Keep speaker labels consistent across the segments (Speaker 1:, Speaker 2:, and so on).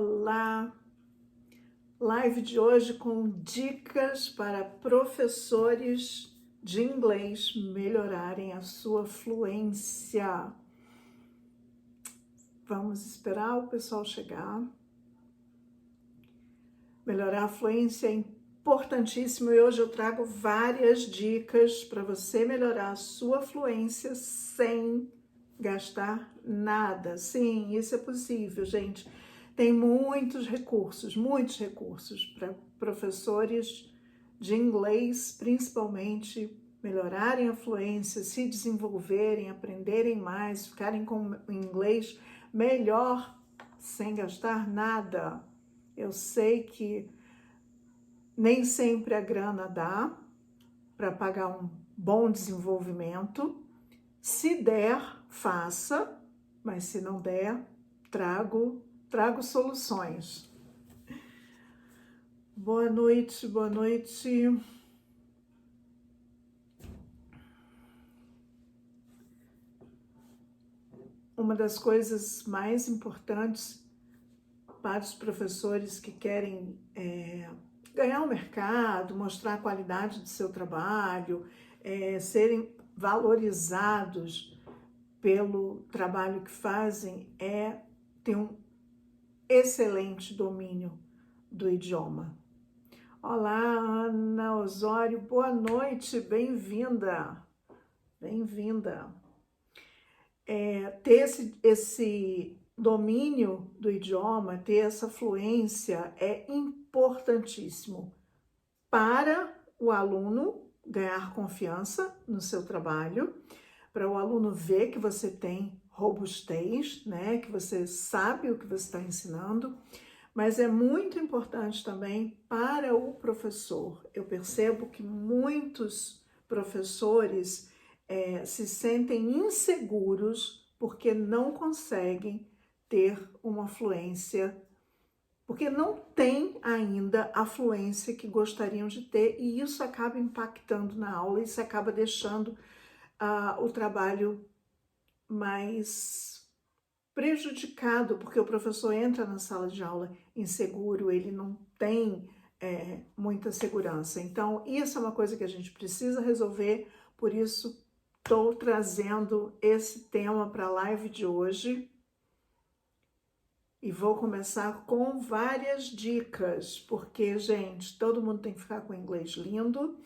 Speaker 1: Olá! Live de hoje com dicas para professores de inglês melhorarem a sua fluência. Vamos esperar o pessoal chegar. Melhorar a fluência é importantíssimo e hoje eu trago várias dicas para você melhorar a sua fluência sem gastar nada. Sim, isso é possível, gente. Tem muitos recursos para professores de inglês, principalmente, melhorarem a fluência, se desenvolverem, aprenderem mais, ficarem com o inglês melhor, sem gastar nada. Eu sei que nem sempre a grana dá para pagar um bom desenvolvimento. Se der, faça, mas se não der, trago soluções. Boa noite, boa noite. Uma das coisas mais importantes para os professores que querem ganhar o mercado, mostrar a qualidade do seu trabalho, serem valorizados pelo trabalho que fazem, é ter um excelente domínio do idioma. Olá, Ana Osório, boa noite, bem-vinda, bem-vinda. Ter esse domínio do idioma, ter essa fluência é importantíssimo para o aluno ganhar confiança no seu trabalho, para o aluno ver que você tem robustez, né, que você sabe o que você está ensinando, mas é muito importante também para o professor. Eu percebo que muitos professores se sentem inseguros porque não conseguem ter uma fluência, porque não tem ainda a fluência que gostariam de ter, e isso acaba impactando na aula, isso acaba deixando o trabalho mais prejudicado, porque o professor entra na sala de aula inseguro, ele não tem muita segurança. Então, isso é uma coisa que a gente precisa resolver, por isso estou trazendo esse tema para a live de hoje. E vou começar com várias dicas, porque, gente, todo mundo tem que ficar com o inglês lindo,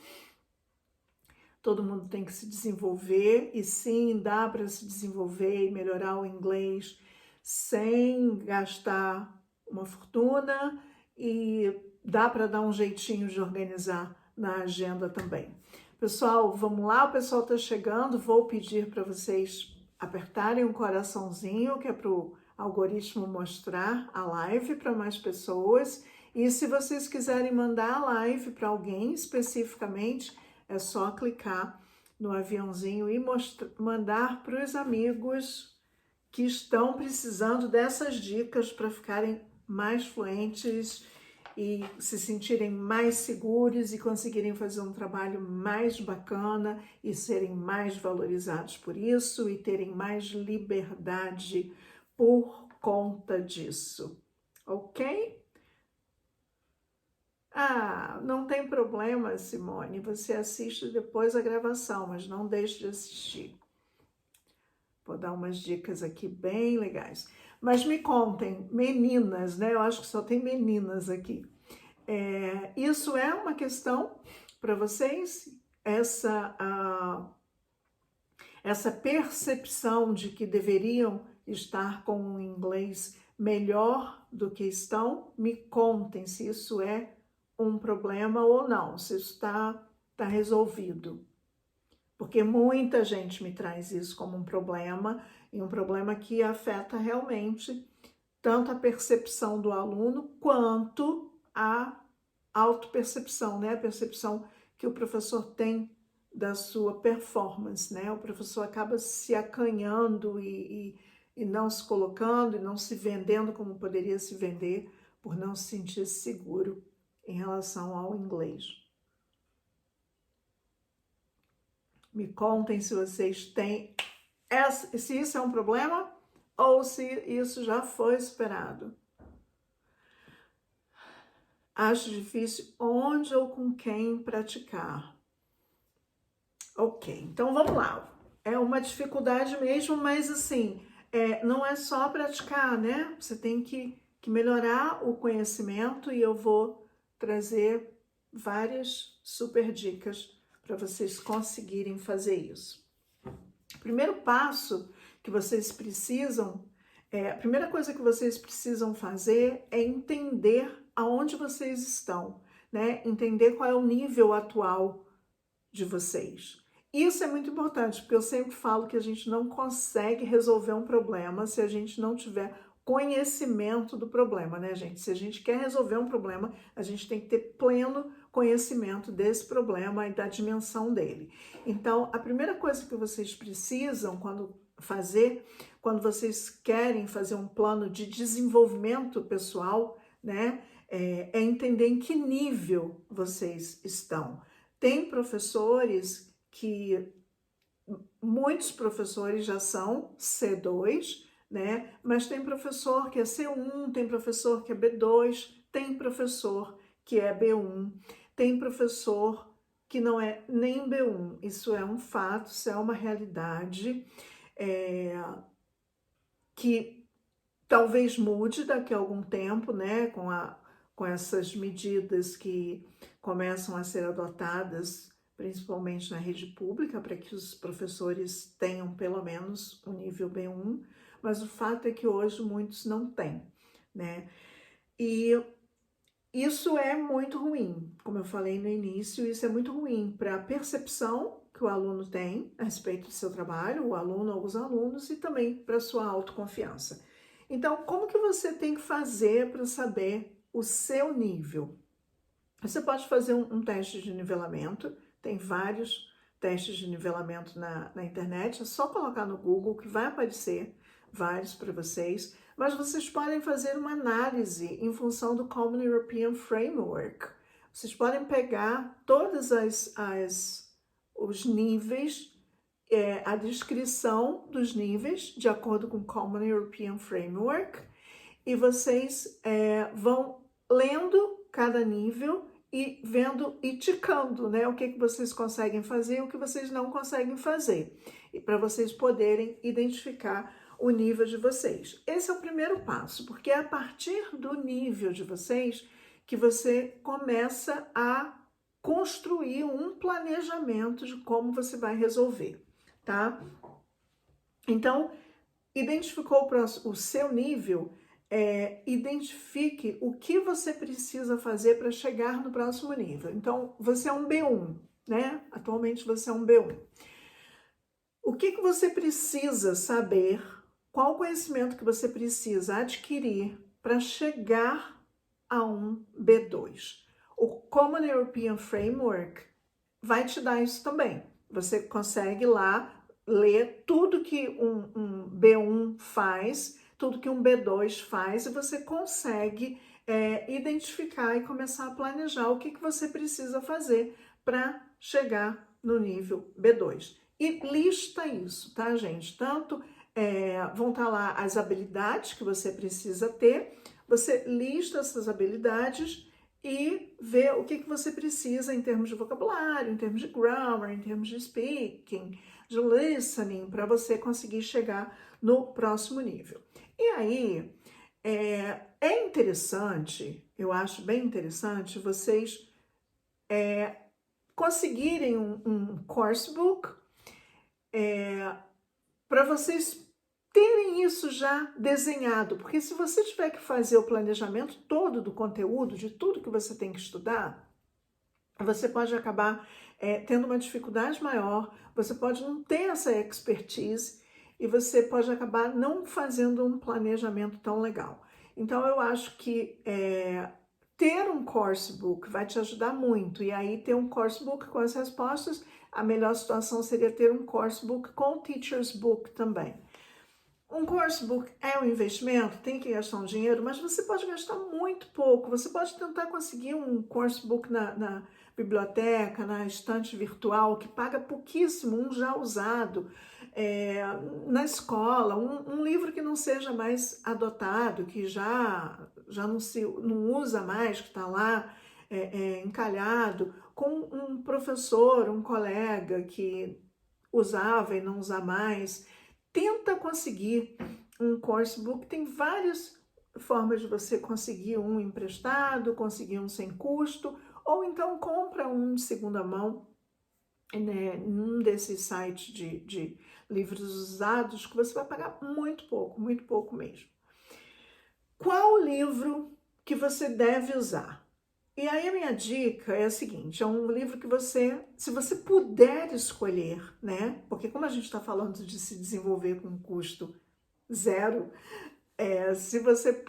Speaker 1: todo mundo tem que se desenvolver, e sim, dá para se desenvolver e melhorar o inglês sem gastar uma fortuna, e dá para dar um jeitinho de organizar na agenda também. Pessoal, vamos lá, o pessoal está chegando, vou pedir para vocês apertarem um coraçãozinho, que é para o algoritmo mostrar a live para mais pessoas, e se vocês quiserem mandar a live para alguém especificamente, é só clicar no aviãozinho e mandar para os amigos que estão precisando dessas dicas para ficarem mais fluentes e se sentirem mais seguros e conseguirem fazer um trabalho mais bacana e serem mais valorizados por isso e terem mais liberdade por conta disso, ok? Ah, não tem problema, Simone, você assiste depois a gravação, mas não deixe de assistir. Vou dar umas dicas aqui bem legais. Mas me contem, meninas, né? Eu acho que só tem meninas aqui. Isso é uma questão para vocês? Essa percepção de que deveriam estar com um inglês melhor do que estão? Me contem se isso é um problema ou não, se isso está resolvido. Porque muita gente me traz isso como um problema, e um problema que afeta realmente tanto a percepção do aluno quanto a autopercepção, né? A percepção que o professor tem da sua performance, né? O professor acaba se acanhando e não se colocando e não se vendendo como poderia se vender por não se sentir seguro em relação ao inglês. Me contem se vocês têm, se isso é um problema ou se isso já foi superado. Acho difícil onde ou com quem praticar. Ok, então vamos lá. É uma dificuldade mesmo, mas assim, não é só praticar, né? Você tem que melhorar o conhecimento e eu vou trazer várias super dicas para vocês conseguirem fazer isso. O primeiro passo que vocês precisam, a primeira coisa que vocês precisam fazer é entender aonde vocês estão, né? Entender qual é o nível atual de vocês. Isso é muito importante, porque eu sempre falo que a gente não consegue resolver um problema se a gente não tiver conhecimento do problema, né, gente? Se a gente quer resolver um problema, a gente tem que ter pleno conhecimento desse problema e da dimensão dele. Então, a primeira coisa que vocês precisam quando vocês querem fazer um plano de desenvolvimento pessoal, né, é entender em que nível vocês estão. Tem professores que, muitos professores já são C2, né? Mas tem professor que é C1, tem professor que é B2, tem professor que é B1, tem professor que não é nem B1. Isso é um fato, isso é uma realidade que talvez mude daqui a algum tempo, né? Com essas medidas que começam a ser adotadas, principalmente na rede pública, para que os professores tenham pelo menos o nível B1, mas o fato é que hoje muitos não têm, né? E isso é muito ruim, como eu falei no início, isso é muito ruim para a percepção que o aluno tem a respeito do seu trabalho, o aluno ou os alunos, e também para a sua autoconfiança. Então, como que você tem que fazer para saber o seu nível? Você pode fazer um teste de nivelamento, tem vários testes de nivelamento na internet, é só colocar no Google que vai aparecer vários para vocês, mas vocês podem fazer uma análise em função do Common European Framework. Vocês podem pegar todos os níveis, a descrição dos níveis, de acordo com o Common European Framework, e vocês vão lendo cada nível e vendo e ticando, né? O que vocês conseguem fazer e o que vocês não conseguem fazer. E para vocês poderem identificar o nível de vocês. Esse é o primeiro passo, porque é a partir do nível de vocês que você começa a construir um planejamento de como você vai resolver, tá? Então, identificou o seu nível, identifique o que você precisa fazer para chegar no próximo nível. Então, você é um B1, né? Atualmente você é um B1. O que você precisa saber? Qual o conhecimento que você precisa adquirir para chegar a um B2? O Common European Framework vai te dar isso também. Você consegue lá ler tudo que um B1 faz, tudo que um B2 faz, e você consegue identificar e começar a planejar o que você precisa fazer para chegar no nível B2. E lista isso, tá, gente? Tanto vão estar lá as habilidades que você precisa ter, você lista essas habilidades e ver o que você precisa em termos de vocabulário, em termos de grammar, em termos de speaking, de listening, para você conseguir chegar no próximo nível. E aí, é interessante, eu acho bem interessante, vocês conseguirem um coursebook para vocês terem isso já desenhado, porque se você tiver que fazer o planejamento todo do conteúdo, de tudo que você tem que estudar, você pode acabar tendo uma dificuldade maior, você pode não ter essa expertise e você pode acabar não fazendo um planejamento tão legal. Então, eu acho que ter um coursebook vai te ajudar muito, e aí ter um coursebook com as respostas, a melhor situação seria ter um coursebook com Teacher's Book também. Um coursebook é um investimento, tem que gastar um dinheiro, mas você pode gastar muito pouco. Você pode tentar conseguir um coursebook na biblioteca, na estante virtual, que paga pouquíssimo, um já usado. na escola, um livro que não seja mais adotado, que já não usa mais, que está lá encalhado, com um professor, um colega que usava e não usa mais. Tenta conseguir um course book, tem várias formas de você conseguir um emprestado, conseguir um sem custo, ou então compra um de segunda mão, né, num desses sites de livros usados, que você vai pagar muito pouco mesmo. Qual livro que você deve usar? E aí a minha dica é a seguinte, é um livro que você, se você puder escolher, né? Porque como a gente está falando de se desenvolver com um custo zero, se você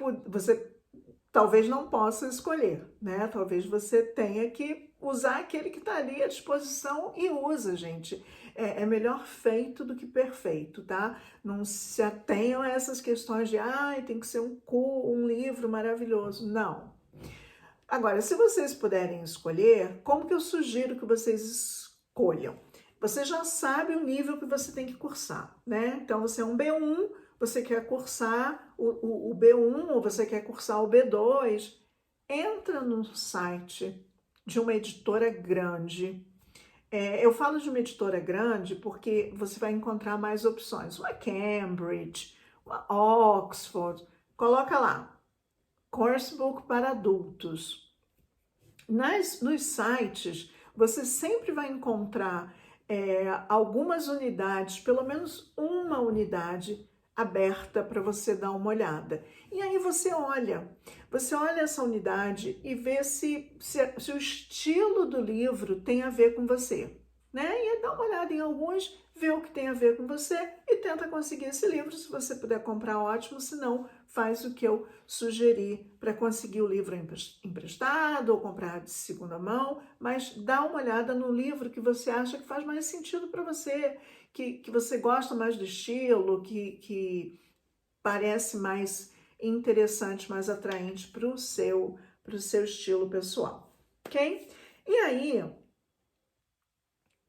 Speaker 1: talvez não possa escolher, né? Talvez você tenha que usar aquele que está ali à disposição e usa, gente. É melhor feito do que perfeito, tá? Não se atenham a essas questões de, tem que ser um livro maravilhoso. Não. Agora, se vocês puderem escolher, como que eu sugiro que vocês escolham? Você já sabe o nível que você tem que cursar, né? Então, você é um B1, você quer cursar o B1 ou você quer cursar o B2, entra no site de uma editora grande. Eu falo de uma editora grande porque você vai encontrar mais opções. Uma Cambridge, uma Oxford, coloca lá. Coursebook para adultos. Nos sites, você sempre vai encontrar algumas unidades, pelo menos uma unidade aberta para você dar uma olhada. E aí você olha essa unidade e vê se o estilo do livro tem a ver com você, né? E aí dá uma olhada em alguns, vê o que tem a ver com você e tenta conseguir esse livro. Se você puder comprar, ótimo, se não, faz o que eu sugeri para conseguir o livro emprestado ou comprar de segunda mão, mas dá uma olhada no livro que você acha que faz mais sentido para você, que você gosta mais do estilo, que parece mais interessante, mais atraente para o seu estilo pessoal, ok? E aí,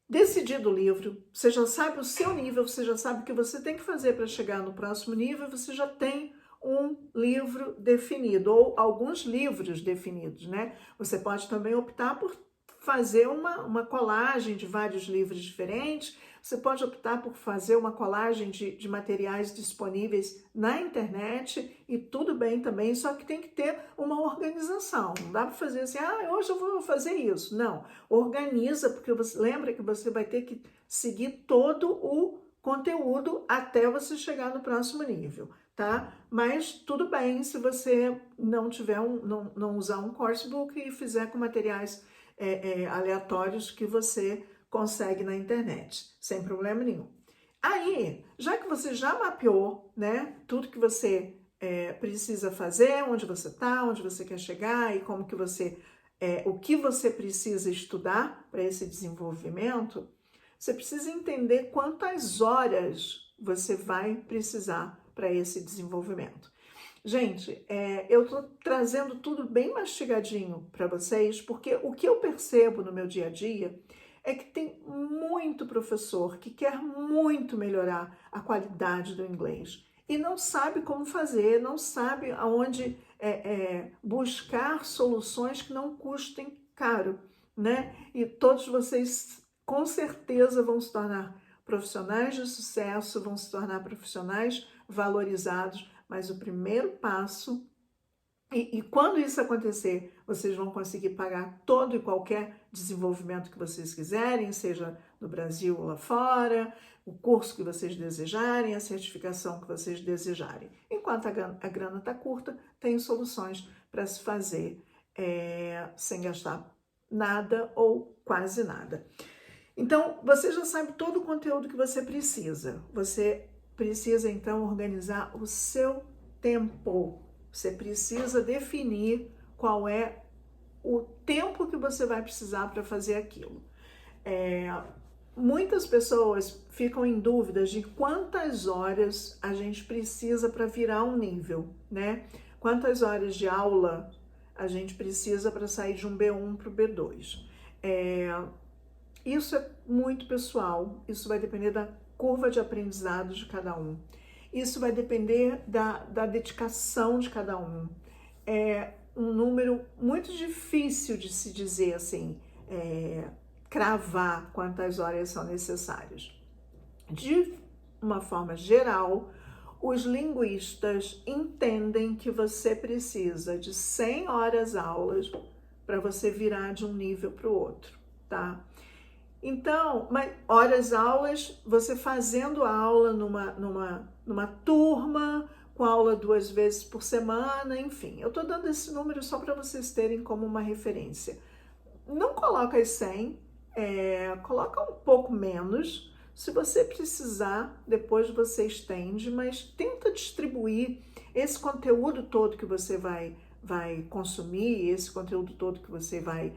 Speaker 1: decidido o livro, você já sabe o seu nível, você já sabe o que você tem que fazer para chegar no próximo nível, você já tem um livro definido, ou alguns livros definidos, né? Você pode também optar por fazer uma colagem de vários livros diferentes, você pode optar por fazer uma colagem de materiais disponíveis na internet, e tudo bem também, só que tem que ter uma organização. Não dá para fazer assim, hoje eu vou fazer isso. Não, organiza, porque você lembra que você vai ter que seguir todo o conteúdo até você chegar no próximo nível, tá? Mas tudo bem se você não tiver não usar um coursebook e fizer com materiais aleatórios que você consegue na internet, sem problema nenhum. Aí, já que você já mapeou, né, tudo que você precisa fazer, onde você está, onde você quer chegar e como que o que você precisa estudar para esse desenvolvimento, você precisa entender quantas horas você vai precisar para esse desenvolvimento. Gente, eu estou trazendo tudo bem mastigadinho para vocês, porque o que eu percebo no meu dia a dia é que tem muito professor que quer muito melhorar a qualidade do inglês e não sabe como fazer, não sabe aonde buscar soluções que não custem caro, né? E todos vocês com certeza vão se tornar profissionais de sucesso, vão se tornar profissionais valorizados, mas o primeiro passo, e quando isso acontecer, vocês vão conseguir pagar todo e qualquer desenvolvimento que vocês quiserem, seja no Brasil ou lá fora, o curso que vocês desejarem, a certificação que vocês desejarem. Enquanto a grana está curta, tem soluções para se fazer sem gastar nada ou quase nada. Então, você já sabe todo o conteúdo que você precisa. Você precisa, então, organizar o seu tempo. Você precisa definir qual é o tempo que você vai precisar para fazer aquilo. Muitas pessoas ficam em dúvidas de quantas horas a gente precisa para virar um nível, né? Quantas horas de aula a gente precisa para sair de um B1 para o B2. Isso é muito pessoal, isso vai depender da curva de aprendizado de cada um. Isso vai depender da dedicação de cada um. É um número muito difícil de se dizer assim, cravar quantas horas são necessárias. De uma forma geral, os linguistas entendem que você precisa de 100 horas aulas para você virar de um nível para o outro, tá? Então, horas aulas, você fazendo aula numa turma, com aula 2 vezes por semana, enfim. Eu tô dando esse número só para vocês terem como uma referência. Não coloca as 100, coloca um pouco menos. Se você precisar, depois você estende, mas tenta distribuir esse conteúdo todo que você vai consumir, esse conteúdo todo que você vai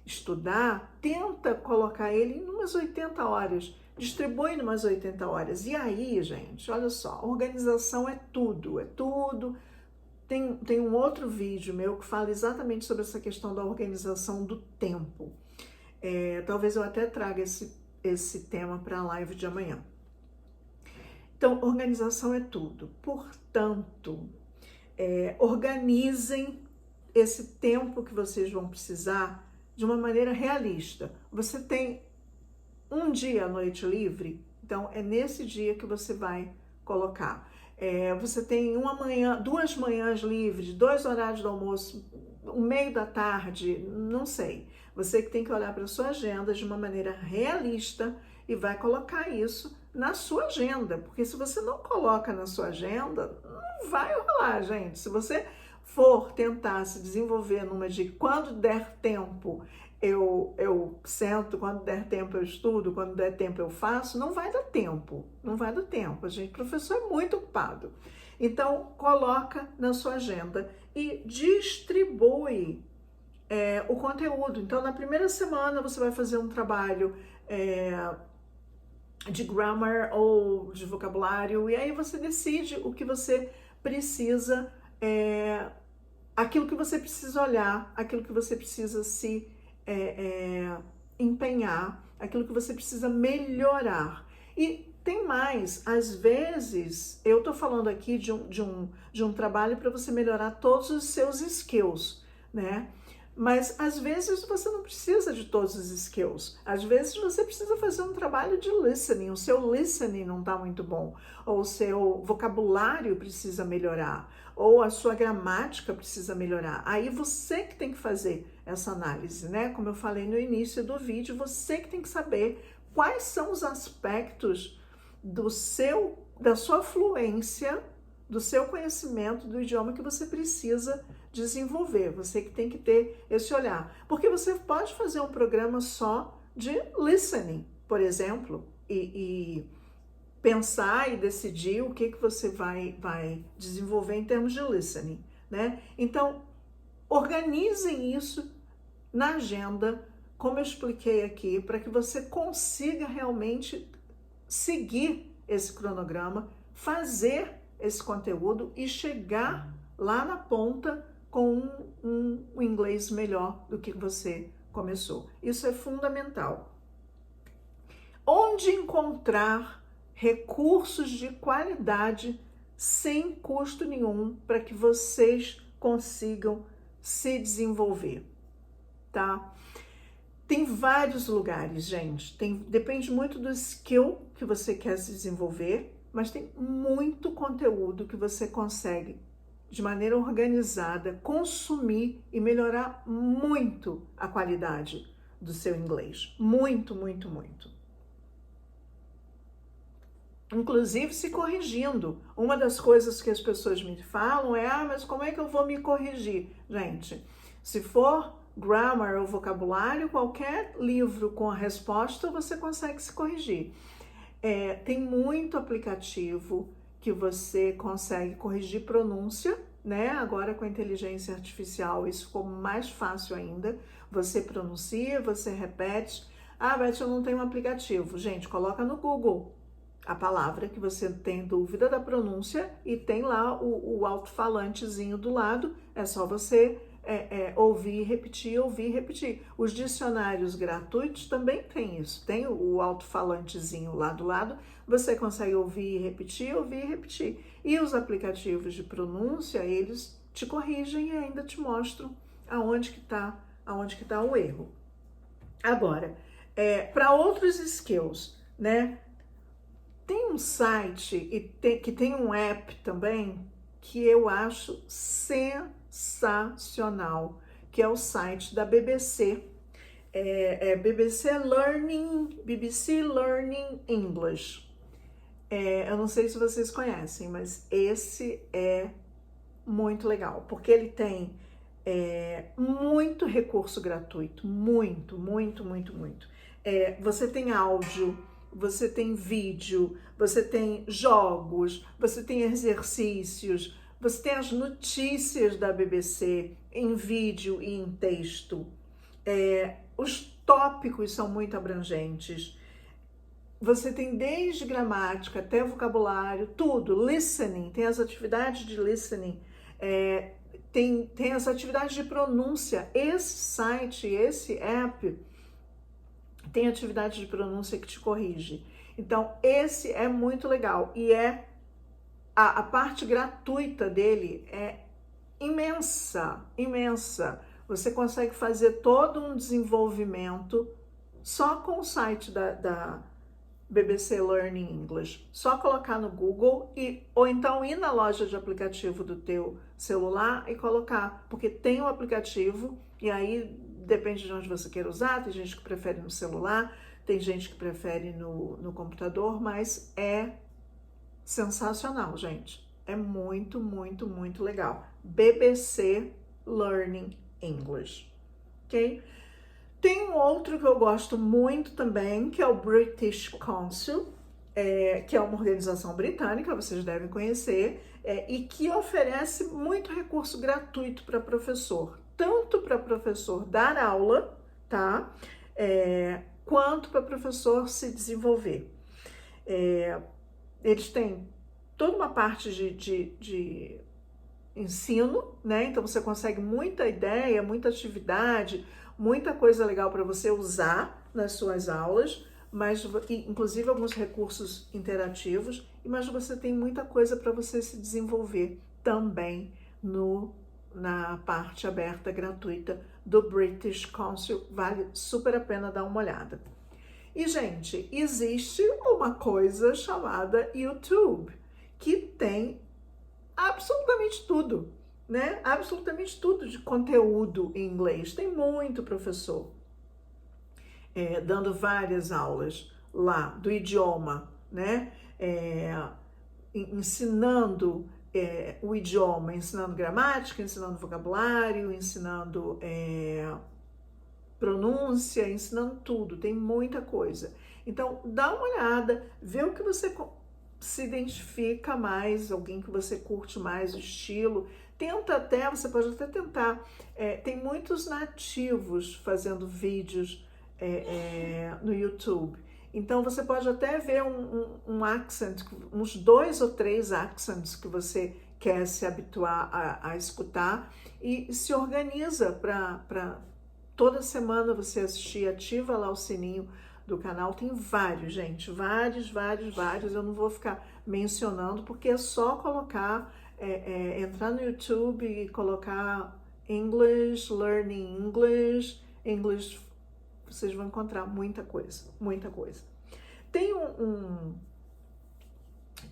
Speaker 1: estudar, tenta colocar ele em umas 80 horas, distribui em umas 80 horas. E aí, gente, olha só, organização é tudo, Tem um outro vídeo meu que fala exatamente sobre essa questão da organização do tempo. Talvez eu até traga esse tema para a live de amanhã. Então, organização é tudo. Portanto, organizem esse tempo que vocês vão precisar de uma maneira realista. Você tem um dia à noite livre, então é nesse dia que você vai colocar. Você tem 2 manhãs livres, 2 horários do almoço, o meio da tarde, não sei. Você que tem que olhar para a sua agenda de uma maneira realista e vai colocar isso na sua agenda, porque se você não coloca na sua agenda, não vai rolar, gente. Se você for tentar se desenvolver numa de quando der tempo eu sento, quando der tempo eu estudo, quando der tempo eu faço, não vai dar tempo, gente, o professor é muito ocupado. Então, coloca na sua agenda e distribui o conteúdo. Então, na primeira semana você vai fazer um trabalho de grammar ou de vocabulário, e aí você decide o que você precisa, aquilo que você precisa olhar, aquilo que você precisa se empenhar, aquilo que você precisa melhorar. E tem mais, às vezes, eu tô falando aqui de um trabalho para você melhorar todos os seus skills, né? Mas às vezes você não precisa de todos os skills. Às vezes você precisa fazer um trabalho de listening. O seu listening não está muito bom, ou o seu vocabulário precisa melhorar, ou a sua gramática precisa melhorar. Aí você que tem que fazer essa análise, né? Como eu falei no início do vídeo, você que tem que saber quais são os aspectos da sua fluência, do seu conhecimento do idioma que você precisa desenvolver. Você que tem que ter esse olhar. Porque você pode fazer um programa só de listening, por exemplo, e pensar e decidir o que você vai desenvolver em termos de listening, né? Então, organizem isso na agenda, como eu expliquei aqui, para que você consiga realmente seguir esse cronograma, fazer esse conteúdo e chegar lá na ponta com um inglês melhor do que você começou. Isso é fundamental. Onde encontrar recursos de qualidade sem custo nenhum para que vocês consigam se desenvolver, tá? Tem vários lugares, gente. Depende muito do skill que você quer se desenvolver, mas tem muito conteúdo que você consegue, de maneira organizada, consumir e melhorar muito a qualidade do seu inglês. Muito, muito, muito. Inclusive se corrigindo. Uma das coisas que as pessoas me falam é: mas como é que eu vou me corrigir? Gente, se for grammar ou vocabulário, qualquer livro com a resposta você consegue se corrigir. Tem muito aplicativo que você consegue corrigir pronúncia, né? Agora com a inteligência artificial isso ficou mais fácil ainda. Você pronuncia, você repete. Beth, eu não tenho um aplicativo. Gente, coloca no Google a palavra que você tem dúvida da pronúncia e tem lá o alto-falantezinho do lado. É só você ouvir, repetir, ouvir, repetir. Os dicionários gratuitos também tem isso. Tem o alto-falantezinho lá do lado, você consegue ouvir, repetir, repetir. E os aplicativos de pronúncia, eles te corrigem e ainda te mostram aonde que tá o erro. Agora, para outros skills, né? Tem um site que tem um app também que eu acho sensacional, que é o site da BBC. BBC Learning English. Eu não sei se vocês conhecem, mas esse é muito legal, porque ele tem muito recurso gratuito, muito. Você tem áudio, você tem vídeo, você tem jogos, você tem exercícios, você tem as notícias da BBC em vídeo e em texto. Os tópicos são muito abrangentes. Você tem desde gramática até vocabulário, tudo. Listening, tem as atividades de listening, tem as atividades de pronúncia. Esse site, esse app, tem atividade de pronúncia que te corrige. Então, esse é muito legal. E a parte gratuita dele é imensa. Você consegue fazer todo um desenvolvimento só com o site da BBC Learning English. Só colocar no Google ou então ir na loja de aplicativo do teu celular e colocar, porque tem o aplicativo e aí depende de onde você queira usar. Tem gente que prefere no celular, tem gente que prefere no computador, mas é sensacional, gente. É muito legal. BBC Learning English, ok? Tem um outro que eu gosto muito também, que é o British Council, que é uma organização britânica, vocês devem conhecer, e que oferece muito recurso gratuito para professor, tanto para professor dar aula, tá? Quanto para professor se desenvolver. Eles têm toda uma parte de ensino, né? Então você consegue muita ideia, muita atividade, muita coisa legal para você usar nas suas aulas, mas inclusive alguns recursos interativos, mas você tem muita coisa para você se desenvolver também na parte aberta gratuita do British Council. Vale super a pena dar uma olhada. E, gente, existe uma coisa chamada YouTube, que tem absolutamente tudo, né? Absolutamente tudo de conteúdo em inglês. Tem muito professor dando várias aulas lá do idioma, né? Ensinando o idioma, ensinando gramática, ensinando vocabulário, ensinando pronúncia, ensinando tudo. Tem muita coisa. Então, dá uma olhada, vê o que você se identifica mais, alguém que você curte mais o estilo. Você pode até tentar. Tem muitos nativos fazendo vídeos no YouTube. Então você pode até ver um accent, uns 2 ou 3 accents que você quer se habituar a escutar e se organiza para toda semana você assistir. Ativa lá o sininho do canal. Tem vários, gente, vários. Eu não vou ficar mencionando porque é só colocar, entrar no YouTube e colocar English, Learning English, vocês vão encontrar muita coisa.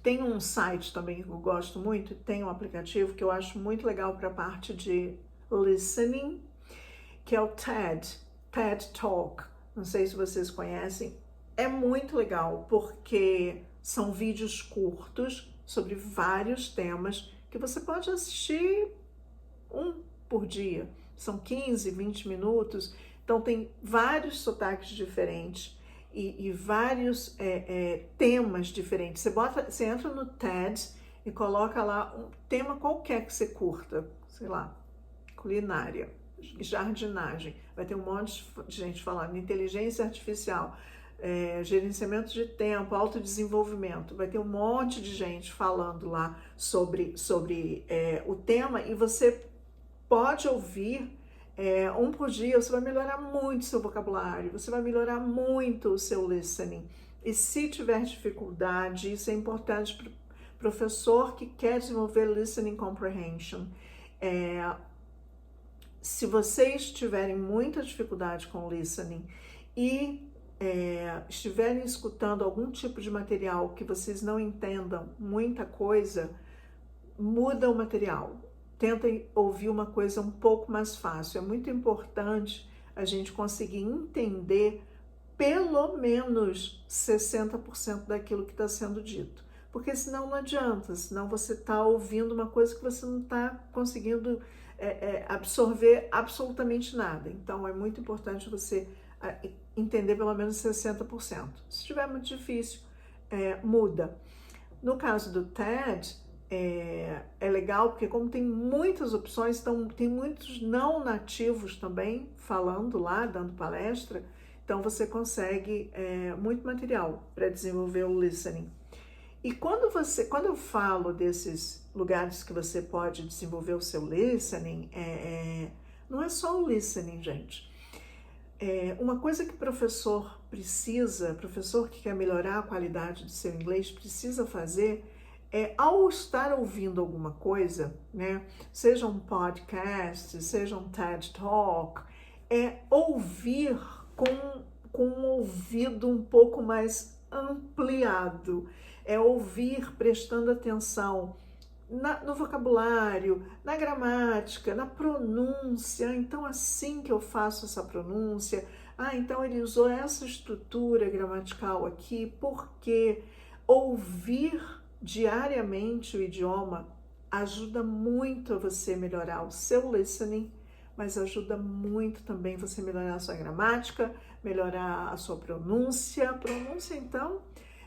Speaker 1: Tem um site também que eu gosto muito, tem um aplicativo que eu acho muito legal para a parte de listening, que é o TED Talk. Não sei se vocês conhecem. É muito legal porque são vídeos curtos sobre vários temas que você pode assistir um por dia. São 15, 20 minutos. Então tem vários sotaques diferentes e vários temas diferentes. Você entra no TED e coloca lá um tema qualquer que você curta, sei lá, culinária, jardinagem. Vai ter um monte de gente falando inteligência artificial, gerenciamento de tempo, autodesenvolvimento. Vai ter um monte de gente falando lá sobre o tema e você pode ouvir um por dia, você vai melhorar muito seu vocabulário, você vai melhorar muito o seu listening. E se tiver dificuldade, isso é importante para o professor que quer desenvolver listening comprehension. Se vocês tiverem muita dificuldade com listening e estiverem escutando algum tipo de material que vocês não entendam muita coisa, muda o material. Tentem ouvir uma coisa um pouco mais fácil. É muito importante a gente conseguir entender pelo menos 60% daquilo que está sendo dito. Porque senão não adianta, senão você está ouvindo uma coisa que você não está conseguindo absorver absolutamente nada. Então é muito importante você entender pelo menos 60%. Se estiver muito difícil, muda. No caso do TED, é legal porque como tem muitas opções, então tem muitos não nativos também falando lá, dando palestra, então você consegue muito material para desenvolver o listening. E quando eu falo desses lugares que você pode desenvolver o seu listening, não é só o listening, gente. Uma coisa que professor que quer melhorar a qualidade do seu inglês, precisa fazer ao estar ouvindo alguma coisa, né, seja um podcast, seja um TED Talk, ouvir com um ouvido um pouco mais ampliado, ouvir prestando atenção no vocabulário, na gramática, na pronúncia. Então, assim que eu faço essa pronúncia, então ele usou essa estrutura gramatical aqui, porque ouvir diariamente o idioma ajuda muito a você melhorar o seu listening, mas ajuda muito também você melhorar a sua gramática, melhorar a sua pronúncia, então,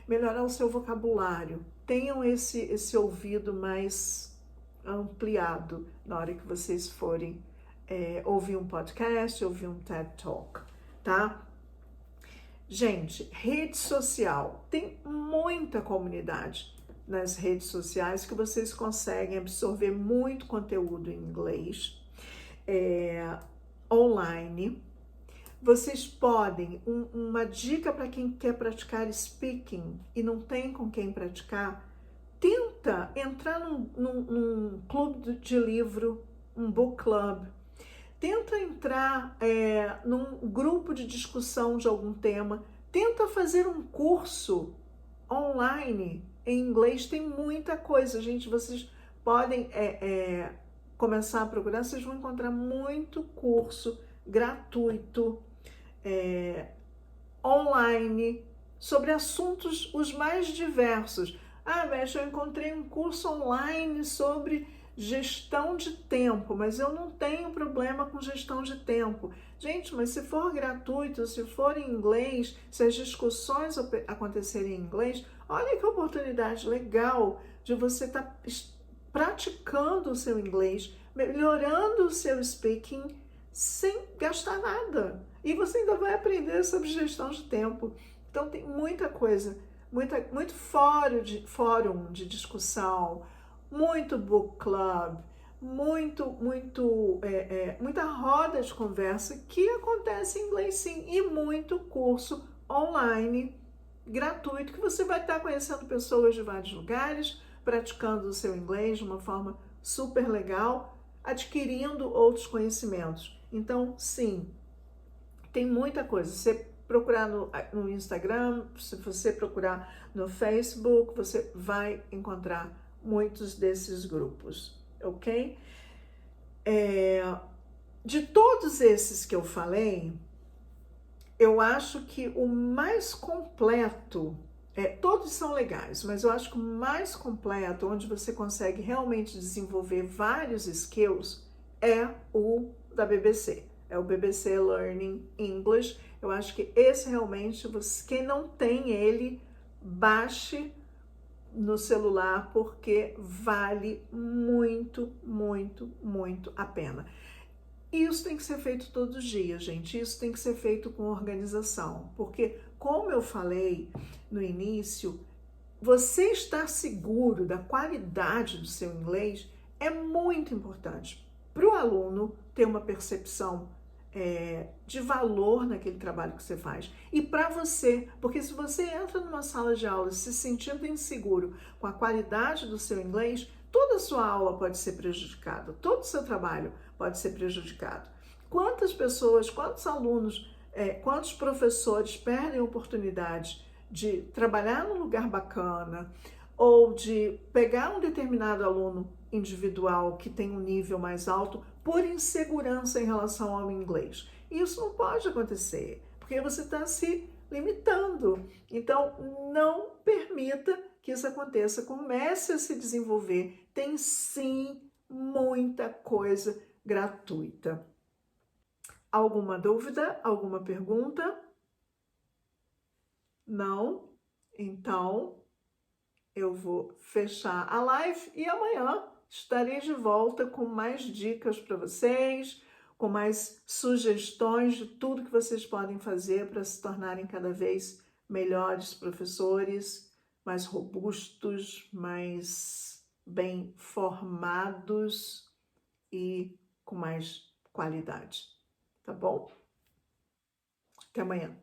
Speaker 1: melhorar o seu vocabulário. Tenham esse ouvido mais ampliado na hora que vocês forem ouvir um podcast, ouvir um TED Talk, tá? Gente, rede social. Tem muita comunidade nas redes sociais que vocês conseguem absorver muito conteúdo em inglês online. Vocês podem, uma dica para quem quer praticar speaking e não tem com quem praticar, tenta entrar num clube de livro, um book club. Tenta entrar num grupo de discussão de algum tema. Tenta fazer um curso online em inglês. Tem muita coisa, gente. Vocês podem começar a procurar. Vocês vão encontrar muito curso gratuito online sobre assuntos os mais diversos. Beth, eu encontrei um curso online sobre gestão de tempo, mas eu não tenho problema com gestão de tempo. Gente, mas se for gratuito, se for em inglês, se as discussões acontecerem em inglês, olha que oportunidade legal de você estar praticando o seu inglês, melhorando o seu speaking sem gastar nada. E você ainda vai aprender sobre gestão de tempo. Então tem muita coisa, muito fórum de discussão, muito book club, muita roda de conversa que acontece em inglês sim, e muito curso online gratuito que você vai estar conhecendo pessoas de vários lugares, praticando o seu inglês de uma forma super legal, adquirindo outros conhecimentos. Então, sim, tem muita coisa. Se você procurar no Instagram, se você procurar no Facebook, você vai encontrar muitos desses grupos, ok? De todos esses que eu falei, eu acho que o mais completo, todos são legais, mas eu acho que o mais completo, onde você consegue realmente desenvolver vários skills, é o da BBC. É o BBC Learning English. Eu acho que esse realmente, quem não tem ele, baixe no celular, porque vale muito, muito, muito a pena. Isso tem que ser feito todos os dias, gente. Isso tem que ser feito com organização, porque, como eu falei no início, você estar seguro da qualidade do seu inglês é muito importante. para o aluno ter uma percepção de valor naquele trabalho que você faz. E para você, porque se você entra numa sala de aula se sentindo inseguro com a qualidade do seu inglês, toda a sua aula pode ser prejudicada, todo o seu trabalho pode ser prejudicado. Quantas pessoas, quantos alunos, quantos professores perdem a oportunidade de trabalhar num lugar bacana ou de pegar um determinado aluno individual que tem um nível mais alto por insegurança em relação ao inglês. Isso não pode acontecer, porque você está se limitando. Então, não permita que isso aconteça. Comece a se desenvolver. Tem sim muita coisa gratuita. Alguma dúvida? Alguma pergunta? Não? Então, eu vou fechar a live e amanhã estarei de volta com mais dicas para vocês, com mais sugestões de tudo que vocês podem fazer para se tornarem cada vez melhores professores, mais robustos, mais bem formados e com mais qualidade. Tá bom? Até amanhã.